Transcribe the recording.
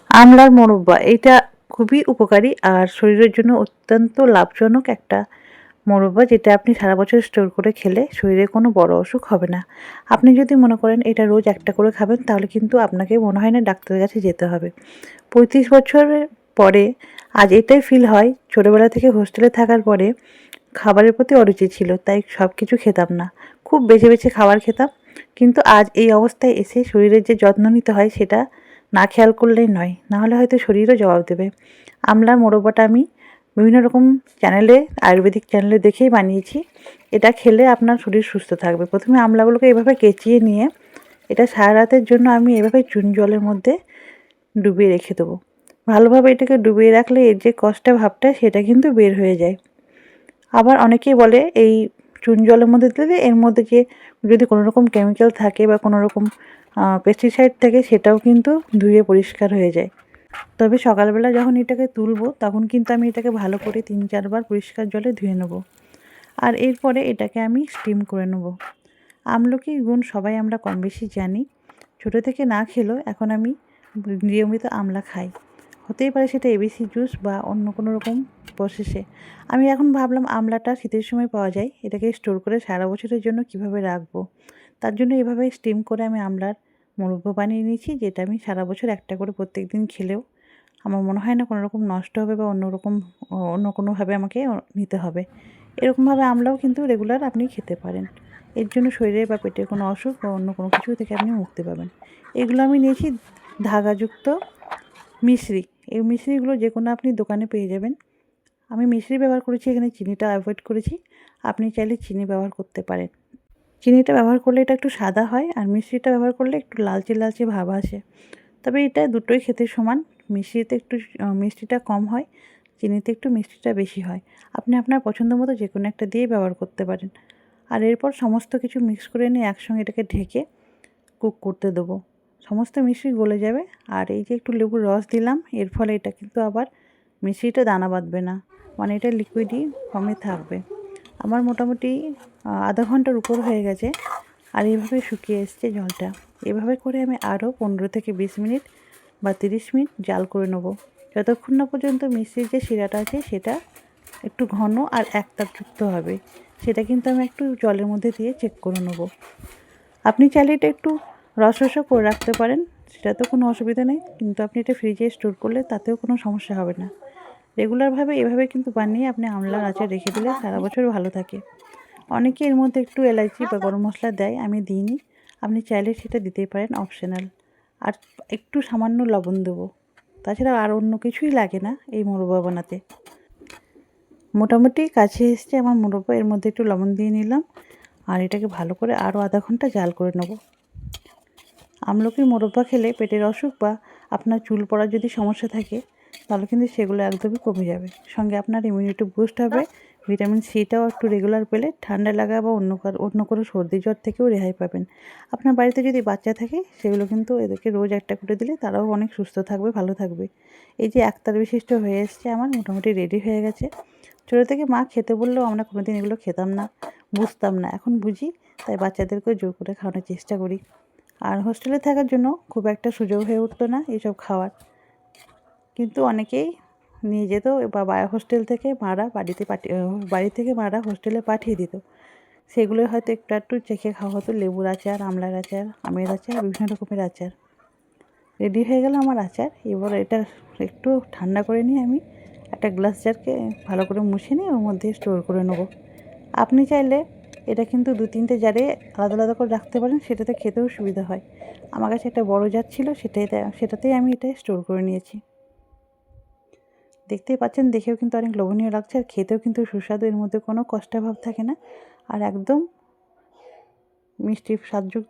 আমলার মোরব্বা এটা খুবই উপকারী আর শরীরের জন্য অত্যন্ত লাভজনক একটা মোরব্বা, যেটা আপনি সারা বছর স্টোর করে খেলে শরীরে কোনো বড় অসুখ হবে না। আপনি যদি মনে করেন এটা রোজ একটা করে খাবেন, তাহলে কিন্তু আপনাকে মনে হয় না ডাক্তারের কাছে যেতে হবে। 35 বছরের পরে আজ এটাই ফিল হয়, ছোটোবেলা থেকে হোস্টেলে থাকার পরে খাবারের প্রতি অরুচি ছিল, তাই সব কিছু খেতাম না, খুব বেছে বেছে খাবার খেতাম। কিন্তু আজ এই অবস্থায় এসে শরীরের যে যত্ন নিতে হয় সেটা না খেয়াল করলেই নয়, নাহলে হয়তো শরীরও জবাব দেবে। আমলার মোরব্বাটা আমি বিভিন্ন রকম চ্যানেলে, আয়ুর্বেদিক চ্যানেলে দেখেই বানিয়েছি। এটা খেলে আপনার শরীর সুস্থ থাকবে। প্রথমে আমলাগুলোকে এভাবে কেচিয়ে নিয়ে এটা সারা রাতের জন্য আমি এভাবে চুন জলের মধ্যে ডুবিয়ে রেখে দেবো। ভালোভাবে এটাকে ডুবিয়ে রাখলে এর যে কষ্টা ভাবটা সেটা কিন্তু বের হয়ে যায়। আবার অনেকেই বলে এই চুন জলের মধ্যে দিলে এর মধ্যে যে যদি কোনো রকম কেমিক্যাল থাকে বা কোনো রকম পেস্টিসাইড থাকে সেটাও কিন্তু ধুয়ে পরিষ্কার হয়ে যায়। তবে সকালবেলা যখন এটাকে তুলবো তখন কিন্তু আমি এটাকে ভালো করে 3-4 বার পরিষ্কার জলে ধুয়ে নেব। আর এরপরে এটাকে আমি স্টিম করে নেব। আমলকির গুণ সবাই আমরা কম বেশি জানি, ছোটো থেকে না খেলেও এখন আমি নিয়মিত আমলা খাই। হতেই পারে সেটা এবিসি জুস বা অন্য কোনো রকম প্রসেসে। আমি এখন ভাবলাম আমলাটা শীতের সময় পাওয়া যায়, এটাকে স্টোর করে সারা বছরের জন্য কিভাবে রাখবো। তার জন্য এভাবে স্টিম করে আমি আমলার মুরব্বা বানিয়ে নিয়েছি, যেটা আমি সারা বছর একটা করে প্রত্যেক দিন খেলেও আমার মনে হয় না কোনো রকম নষ্ট হবে বা অন্য কোনোভাবে আমাকে নিতে হবে। এরকমভাবে আমলাও কিন্তু রেগুলার আপনি খেতে পারেন। এর জন্য শরীরে বা পেটের কোনো অসুখ বা অন্য কোনো কিছু থেকে আপনি মুক্তি পাবেন। এগুলো আমি নিয়েছি ধাগাযুক্ত মিশ্রি। এই মিশ্রিগুলো যে কোনো আপনি দোকানে পেয়ে যাবেন। আমি মিশ্রি ব্যবহার করেছি, এখানে চিনিটা অ্যাভয়েড করেছি। আপনি চাইলে চিনি ব্যবহার করতে পারেন। চিনিটা ব্যবহার করলে এটা একটু সাদা হয়, আর মিশ্রিটা ব্যবহার করলে একটু লালচে লালচে ভাব আসে। তবে এটা দুটোই খেতে সমান। মিষ্টিতে একটু মিষ্টিটা কম হয়, চিনিতে একটু মিষ্টিটা বেশি হয়। আপনি আপনার পছন্দ মতো যে কোনো একটা দিয়েই ব্যবহার করতে পারেন। আর এরপর সমস্ত কিছু মিক্স করে নিয়ে একসঙ্গে এটাকে ঢেকে কুক করতে দেবো। সমস্ত মিষ্টি গলে যাবে। আর এই যে একটু লেবুর রস দিলাম, এর ফলে এটা কিন্তু আবার মিষ্টিটা দানা বাঁধবে না, মানে এটা লিকুইডই ফর্মে থাকবে। আমার মোটামুটি আধা ঘন্টার উপর হয়ে গেছে, আর এইভাবে শুকিয়ে এসছে জলটা। এভাবে করে আমি আরও 15 থেকে 20 মিনিট বা 30 মিনিট জাল করে নেব, যতক্ষণ না পর্যন্ত মিষ্টির যে শিরাটা আছে সেটা একটু ঘন আর একতাপযুক্ত হবে। সেটা কিন্তু আমি একটু জলের মধ্যে দিয়ে চেক করে নেব। আপনি চাইলে এটা একটু রসও করে রাখতে পারেন, সেটা তো কোনো অসুবিধা নেই, কিন্তু আপনি এটা ফ্রিজে স্টোর করলে তাতেও কোনো সমস্যা হবে না। রেগুলারভাবে এভাবে কিন্তু বানিয়ে আপনি আমলার আচার রেখে দিলে সারা বছর ভালো থাকে। অনেকে এর মধ্যে একটু এলাচি বা গরম মশলা দেয়, আমি দিইনি। আপনি চাইলে সেটা দিতেই পারেন, অপশনাল। আর একটু সামান্য লবণ দেবো, তাছাড়া আর অন্য কিছুই লাগে না এই মোরব্বা বানাতে। মোটামুটি কাছে এসছে আমার মোরব্বা, এর মধ্যে একটু লবণ দিয়ে নিলাম, আর এটাকে ভালো করে আরও আধা ঘন্টা জাল করে নেব। আমলকির মোরব্বা খেলে পেটের অসুখ বা আপনার চুল পড়ার যদি সমস্যা থাকে তাহলে কিন্তু সেগুলো একদমই কমে যাবে। সঙ্গে আপনার ইমিউনিটি বুস্ট হবে। ভিটামিন সিটাও একটু রেগুলার পেলে ঠান্ডা লাগা বা অন্য কোনো সর্দি জ্বর থেকেও রেহাই পাবেন। আপনার বাড়িতে যদি বাচ্চা থাকে সেগুলো কিন্তু এদেরকে রোজ একটা করে দিলে তারাও অনেক সুস্থ থাকবে, ভালো থাকবে। এই যে একতার বিশিষ্ট হয়ে এসছে আমার, মোটামুটি রেডি হয়ে গেছে। ছোটো থেকে মা খেতে বললেও আমরা কোনোদিন এগুলো খেতাম না, বুঝতাম না, এখন বুঝি, তাই বাচ্চাদেরকেও জোর করে খাওয়ানোর চেষ্টা করি। আর হোস্টেলে থাকার জন্য খুব একটা সুযোগ হয়ে উঠতো না এসব খাওয়ার, কিন্তু অনেকেই নিয়ে যেত বা হোস্টেল থেকে মারা বাড়ি থেকে মারা হোস্টেলে পাঠিয়ে দিত। সেগুলো হয়তো একটু একটু চেখে খাওয়া হতো, লেবুর আচার, আমলার আচার, আমের আচার, বিভিন্ন রকমের আচার। রেডি হয়ে গেল আমার আচার। এবার এটা একটু ঠান্ডা করে নিয়ে আমি একটা গ্লাস জারকে ভালো করে মুছে নিয়ে ওর মধ্যে স্টোর করে নেব। আপনি চাইলে এটা কিন্তু 2-3টে জারে আলাদা আলাদা করে রাখতে পারেন, সেটাতে খেতেও সুবিধা হয়। আমার কাছে একটা বড় জার ছিল, সেটাতেই আমি এটা স্টোর করে নিয়েছি। দেখতেই পাচ্ছেন, দেখেও কিন্তু অনেক লোভনীয় লাগছে, আর খেতেও কিন্তু সুস্বাদু, এর মধ্যে কোনো কষ্টাভাব থাকে না, আর একদম মিষ্টি স্বাদযুক্ত।